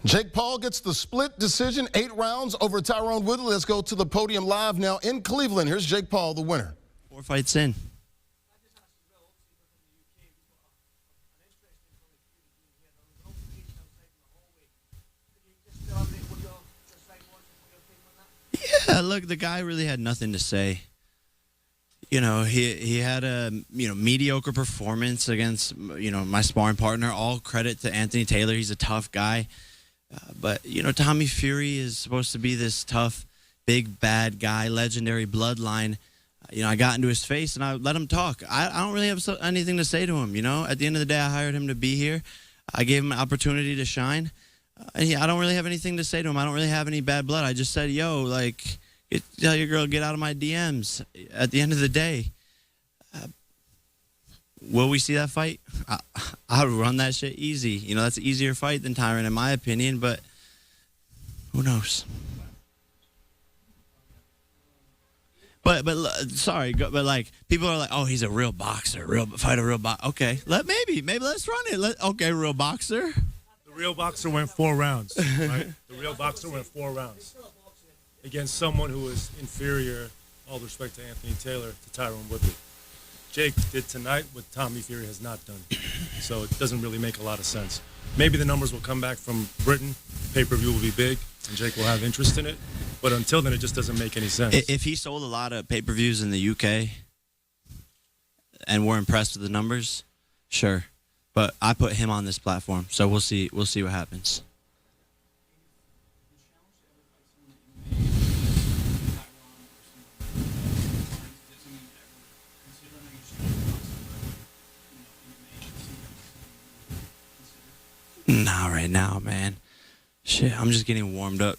Jake Paul gets the split decision, 8 rounds over Tyron Woodley. Let's go to the podium live now in Cleveland. Here's Jake Paul, the winner. 4 fights in. Yeah, look, the guy really had nothing to say. You know, he had a mediocre performance against my sparring partner. All credit to Anthony Taylor. He's a tough guy. But Tommy Fury is supposed to be this tough, big, bad guy, legendary bloodline. I got into his face and I let him talk. I don't really have anything to say to him. At the end of the day, I hired him to be here. I gave him an opportunity to shine. I don't really have anything to say to him. I don't really have any bad blood. I just said, yo, tell your girl, get out of my DMs. At the end of the day, will we see that fight? I would run that shit easy. That's an easier fight than Tyron, in my opinion, but who knows? But people are like, oh, he's a real boxer, fight a real boxer. Okay, maybe let's run it. Okay, real boxer. The real boxer went 4 rounds, right? The real boxer went 4 rounds against someone who was inferior, all respect to Anthony Taylor, to Tyron Woodley. Jake did tonight what Tommy Fury has not done. So it doesn't really make a lot of sense. Maybe the numbers will come back from Britain. Pay-per-view will be big, and Jake will have interest in it. But until then, it just doesn't make any sense. If he sold a lot of pay-per-views in the UK and we're impressed with the numbers, sure. But I put him on this platform, so we'll see what happens. Not right now, man. Shit, I'm just getting warmed up,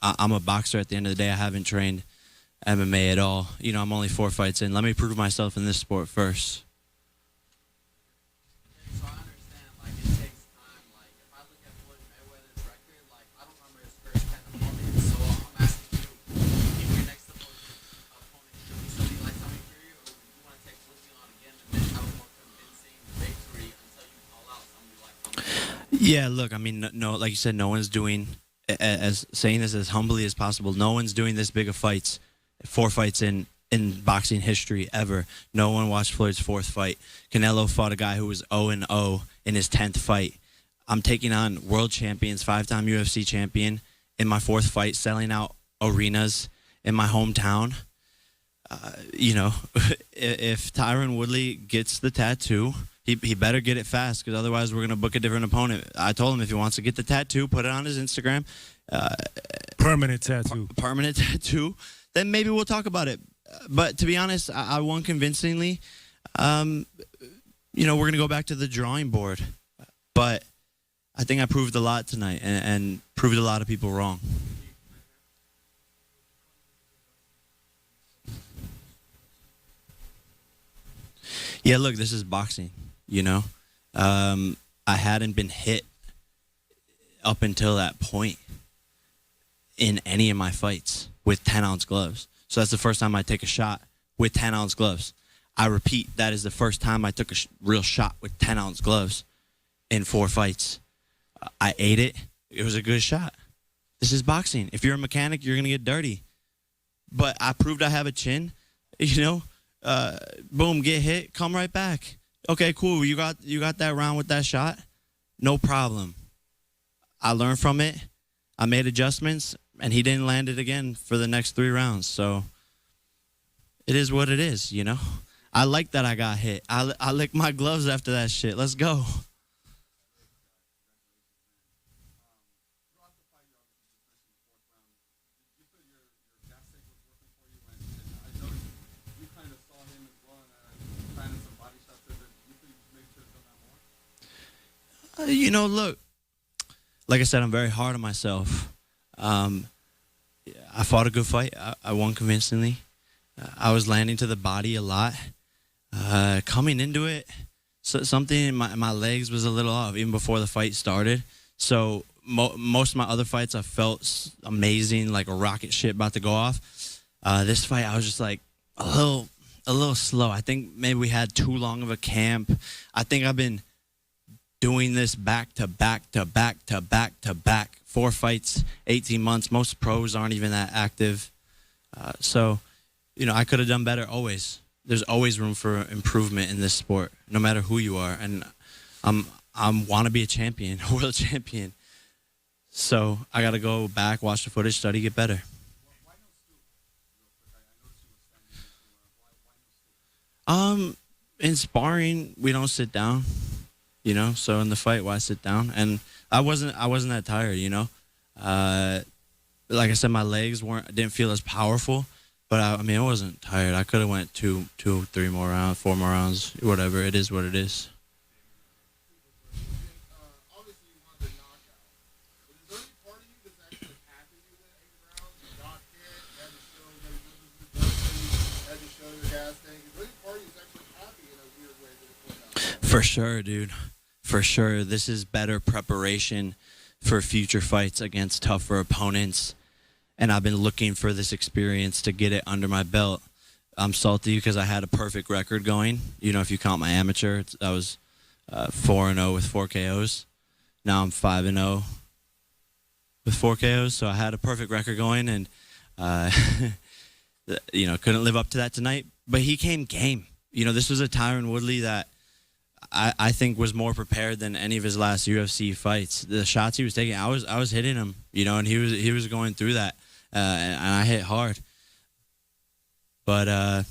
I'm a boxer at the end of the day. I haven't trained MMA at all. I'm only 4 fights in. Let me prove myself in this sport first. So I understand, it takes time. If I look at Floyd Mayweather's record, I don't remember his first 10 opponents. So I'm asking you, if your next opponent should be somebody like Tommy Fury, or you want to take Woodley on again and then have a more convincing victory until you call out somebody like Tommy? Yeah, look, I mean, no, like you said, no one's doing, as saying this as humbly as possible, no one's doing this big of fights, 4 fights in boxing history ever. No one watched Floyd's 4th fight. Canelo fought a guy who was 0-0 in his 10th fight. I'm taking on world champions, 5-time UFC champion in my 4th fight, selling out arenas in my hometown. If Tyron Woodley gets the tattoo, he better get it fast, because otherwise we're going to book a different opponent. I told him if he wants to get the tattoo, put it on his Instagram. Permanent tattoo. Permanent tattoo. Then maybe we'll talk about it. But to be honest, I won convincingly. We're going to go back to the drawing board. But I think I proved a lot tonight and proved a lot of people wrong. Yeah, look, this is boxing, I hadn't been hit up until that point in any of my fights with 10-ounce gloves. So that's the first time I take a shot with 10-ounce gloves. I repeat, that is the first time I took a real shot with 10-ounce gloves in 4 fights. I ate it. It was a good shot. This is boxing. If you're a mechanic, you're going to get dirty. But I proved I have a chin, boom, get hit, come right back. Okay, cool. You got that round with that shot? No problem. I learned from it. I made adjustments, and he didn't land it again for the next 3 rounds. So it is what it is, I like that I got hit. I licked my gloves after that shit. Let's go. Look, like I said, I'm very hard on myself. I fought a good fight. I won convincingly. I was landing to the body a lot. Coming into it, something in my legs was a little off even before the fight started. So most of my other fights, I felt amazing, like a rocket ship about to go off. This fight, I was just like a little slow. I think maybe we had too long of a camp. I think I've been doing this back to back to back to back to back, 4 fights, 18 months. Most pros aren't even that active. So, I could have done better always. There's always room for improvement in this sport, no matter who you are. And I want to be a champion, a world champion. So I got to go back, watch the footage, study, get better. In sparring, we don't sit down, so in the fight, why sit down? And I wasn't that tired, like I said, my legs didn't feel as powerful, but I wasn't tired. I could have went 2, 3 more rounds, 4 more rounds, whatever. It is what it is. Obviously, you wanted the knockout, but is there any part of you that's actually happy you went 8 rounds? You got hit, you had to show that it wasn't had to show your gas tank. Is there any part of you that's actually happy in a weird way that it went out? For sure, dude. For sure. This is better preparation for future fights against tougher opponents. And I've been looking for this experience to get it under my belt. I'm salty because I had a perfect record going. If you count my amateur, I was 4-0 with 4 KOs. Now I'm 5-0 with 4 KOs. So I had a perfect record going, and couldn't live up to that tonight. But he came game. This was a Tyron Woodley that I think was more prepared than any of his last UFC fights. The shots he was taking, I was hitting him, and he was going through that, and I hit hard. But I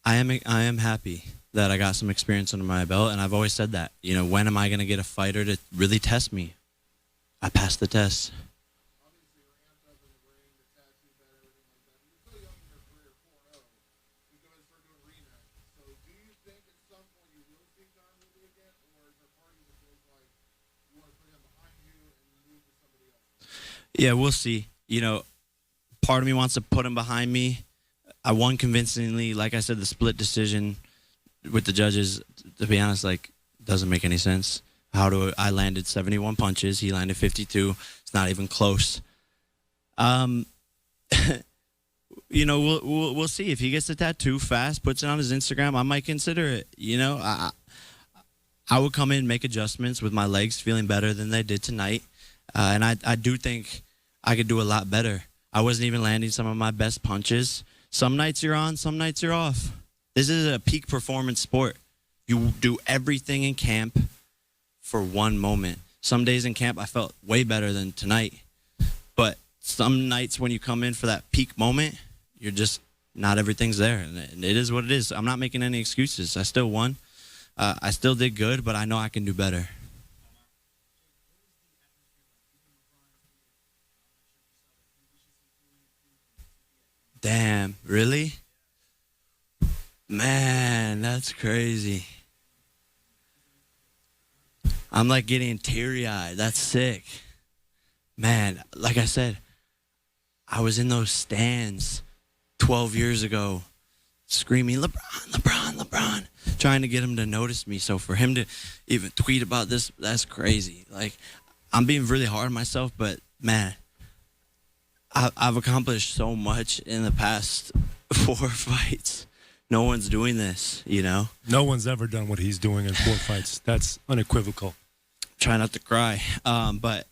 am happy that I got some experience under my belt, and I've always said that. When am I going to get a fighter to really test me? I passed the test. Obviously, you're amped up in the ring, the tattoo better, everything like that. But you're so young in your career, 4-0. You go and start doing rematch. So do you think at some point you will see Tyron Woodley again, or is there part of you that feels like you want to put him behind you and move to somebody else? Yeah, we'll see. Part of me wants to put him behind me. I won convincingly. Like I said, the split decision with the judges, to be honest, doesn't make any sense. I landed 71 punches. He landed 52. It's not even close. We'll see. If he gets the tattoo fast, puts it on his Instagram, I might consider it. I would come in, make adjustments with my legs feeling better than they did tonight. And I do think I could do a lot better. I wasn't even landing some of my best punches. Some nights you're on, some nights you're off. This is a peak performance sport. You do everything in camp for one moment. Some days in camp I felt way better than tonight. But some nights when you come in for that peak moment, you're just not everything's there. And it is what it is. I'm not making any excuses. I still won. I still did good, but I know I can do better. Damn, really? Man, that's crazy. I'm getting teary-eyed. That's sick. Man, like I said, I was in those stands 12 years ago screaming, LeBron, LeBron, LeBron, trying to get him to notice me. So for him to even tweet about this, that's crazy. I'm being really hard on myself, but man, I've accomplished so much in the past 4 fights. No one's doing this, No one's ever done what he's doing in 4 fights. That's unequivocal. Try not to cry. But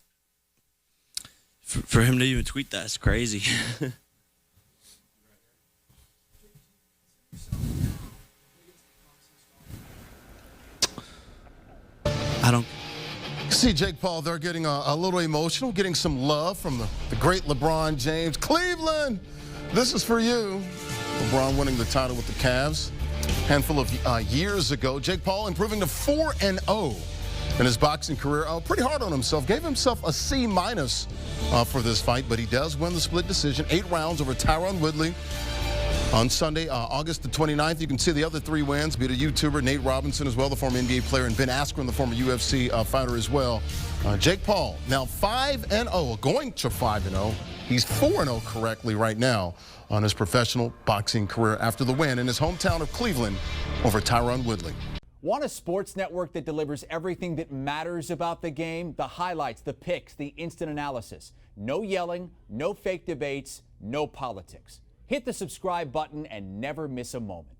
for him to even tweet that is crazy. I don't... See Jake Paul, they're getting a little emotional, getting some love from the great LeBron James. Cleveland, this is for you. LeBron winning the title with the Cavs a handful of years ago. Jake Paul improving to 4-0 in his boxing career. Pretty hard on himself. Gave himself a C- for this fight, but he does win the split decision. 8 rounds over Tyron Woodley on Sunday, August the 29th. You can see the other 3 wins. Beat a YouTuber, Nate Robinson as well, the former NBA player, and Ben Askren, the former UFC fighter as well. Jake Paul now 5-0, going to 5-0. He's 4-0 correctly right now on his professional boxing career after the win in his hometown of Cleveland over Tyron Woodley. Want a sports network that delivers everything that matters about the game? The highlights, the picks, the instant analysis. No yelling, no fake debates, no politics. Hit the subscribe button and never miss a moment.